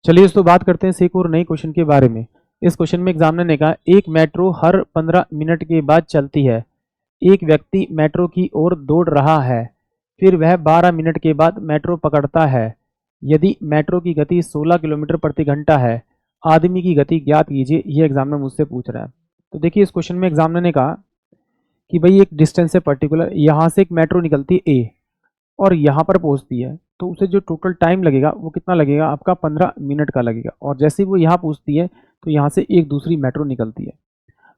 चलिए दोस्तों बात करते हैं एक और नई क्वेश्चन के बारे में। इस क्वेश्चन में एग्जामिनर ने कहा एक मेट्रो हर 15 मिनट के बाद चलती है। एक व्यक्ति मेट्रो की ओर दौड़ रहा है, फिर वह 12 मिनट के बाद मेट्रो पकड़ता है। यदि मेट्रो की गति 16 किलोमीटर प्रति घंटा है, आदमी की गति ज्ञात कीजिए। ये एग्जामिनर मुझसे पूछ रहा है। तो देखिए इस क्वेश्चन में एग्जामिनर ने कहा कि भाई एक डिस्टेंस है पर्टिकुलर, यहाँ से एक मेट्रो निकलती है ए और यहाँ पर पहुँचती है, तो उसे जो टोटल टाइम लगेगा वो कितना लगेगा, आपका 15 मिनट का लगेगा। और जैसे ही वो यहाँ पहुँचती है तो यहाँ से एक दूसरी मेट्रो निकलती है।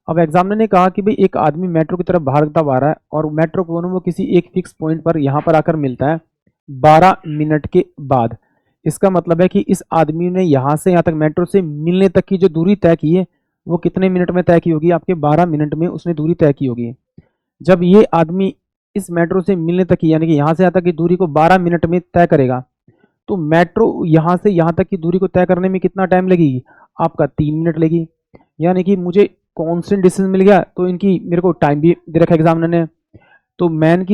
अब एग्जामिनर ने कहा कि भाई एक आदमी मेट्रो की तरफ भागता आ रहा है और मेट्रो को वो किसी एक फिक्स पॉइंट पर यहाँ पर आकर मिलता है 12 मिनट के बाद। इसका मतलब है कि इस आदमी ने यहाँ से यहाँ तक मेट्रो से मिलने तक की जो दूरी तय की है वो कितने मिनट में तय की होगी, आपके 12 मिनट में उसने दूरी तय की होगी। जब ये आदमी इस मेट्रो से मिलने तक की यानी कि यहाँ से यहाँ तक की दूरी को 12 मिनट में तय करेगा, तो मेट्रो यहाँ से यहाँ तक की दूरी को तय करने में कितना टाइम लगेगी, आपका 3 मिनट लगेगी। यानी कि मुझे कांस्टेंट डिस्टेंस मिल गया, तो इनकी मेरे को टाइम भी दे रखा है एग्जामिनर ने। तो मैन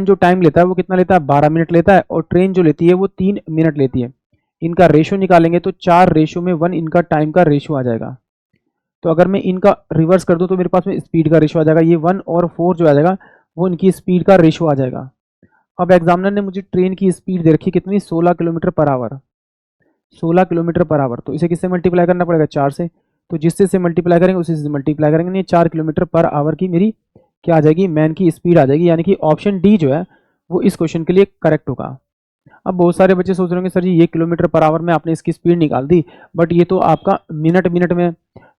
जो टाइम लेता है वो कितना लेता है, 12 मिनट लेता है, और ट्रेन जो लेती है वो 3 मिनट लेती है। इनका रेशो निकालेंगे तो 4 रेशो में 1 इनका टाइम का रेशो आ जाएगा। तो अगर मैं इनका रिवर्स कर दूं तो मेरे पास में स्पीड का रेशो आ जाएगा। ये 1 और 4 जो आ जाएगा वो इनकी स्पीड का रेशो आ जाएगा। अब एग्जामिनर ने मुझे ट्रेन की स्पीड दे रखी कितनी, 16 kilometre per hour. 16 kilometre per hour, तो इसे किससे मल्टीप्लाई करना पड़ेगा, 4 से। तो जिससे से मल्टीप्लाई करेंगे उसी से मल्टीप्लाई करेंगे, 4 किलोमीटर पर आवर की मेरी क्या आ जाएगी, मैन की स्पीड आ जाएगी। यानी कि ऑप्शन डी जो है वो इस क्वेश्चन के लिए करेक्ट होगा। अब बहुत सारे बच्चे सोच रहे होंगे सर जी ये किलोमीटर पर आवर में आपने इसकी स्पीड निकाल दी, बट ये तो आपका मिनट मिनट में।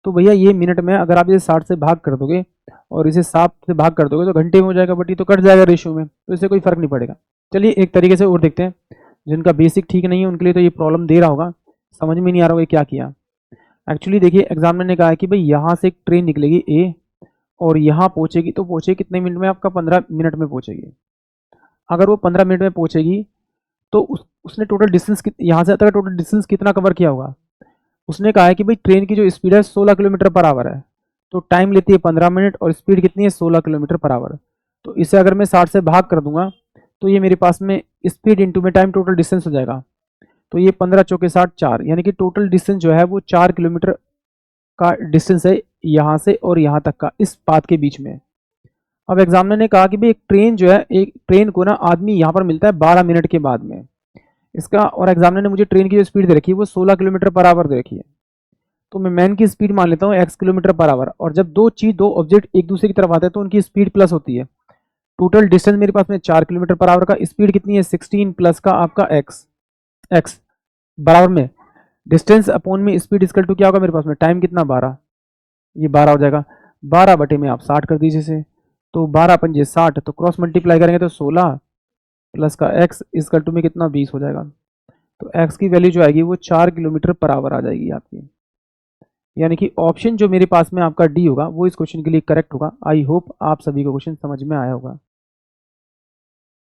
तो भैया ये मिनट में, अगर आप इसे 60 से भाग कर दोगे और इसे 7 से भाग कर दोगे तो घंटे में हो जाएगा, बट ये तो कट जाएगा रेशियो में, तो इससे कोई फर्क नहीं पड़ेगा। चलिए एक तरीके से और देखते हैं। जिनका बेसिक ठीक नहीं है उनके लिए तो ये प्रॉब्लम दे रहा होगा, समझ में नहीं आ रहा होगा क्या किया। एक्चुअली देखिए एग्जामिनर ने कहा है कि भाई यहाँ से एक ट्रेन निकलेगी ए और यहाँ पहुंचेगी, तो पहुंचेगी कितने मिनट में, आपका 15 मिनट में पहुंचेगी। अगर वो 15 मिनट में पहुंचेगी तो उसने टोटल डिस्टेंस यहाँ से तक टोटल डिस्टेंस कितना कवर किया होगा। उसने कहा है कि भाई ट्रेन की जो स्पीड है 16 किलोमीटर पर आवर है, तो टाइम लेती है 15 मिनट और स्पीड कितनी है, 16 किलोमीटर पर आवर। तो इसे अगर मैं 60 से भाग कर दूंगा तो ये मेरे पास में स्पीड इंटू में टाइम टोटल डिस्टेंस हो जाएगा। तो ये 15 चौके 60 4, यानी कि टोटल डिस्टेंस जो है वो 4 किलोमीटर का डिस्टेंस है यहाँ से और यहाँ तक का, इस पाथ के बीच में। अब एग्जामिनर ने कहा कि भाई एक ट्रेन जो है, एक ट्रेन को ना आदमी यहाँ पर मिलता है 12 मिनट के बाद में इसका, और एग्जामिनर ने मुझे ट्रेन की जो स्पीड दे रखी है वो 16 किलोमीटर पर आवर दे रखी है। तो मैं मैन की स्पीड मान लेता हूँ x किलोमीटर पर आवर, और जब दो ऑब्जेक्ट एक दूसरे की तरफ आते हैं तो उनकी स्पीड प्लस होती है। टोटल डिस्टेंस मेरे पास में 4 किलोमीटर पर आवर का, स्पीड कितनी है 16 प्लस का आपका x बराबर में डिस्टेंस अपॉन में स्पीड इक्वल टू क्या होगा, मेरे पास में टाइम कितना 12, ये 12 हो जाएगा। 12 बटे में आप 60 कर दीजिए इसे, तो 12 पंजे 60, तो क्रॉस मल्टीप्लाई करेंगे तो 16 प्लस का x इक्वल टू में कितना 20 हो जाएगा। तो x की वैल्यू जो आएगी वो 4 किलोमीटर पर आवर आ जाएगी आपकी। यानी कि ऑप्शन जो मेरे पास में आपका डी होगा वो इस क्वेश्चन के लिए करेक्ट होगा। आई होप आप सभी को क्वेश्चन समझ में आया होगा।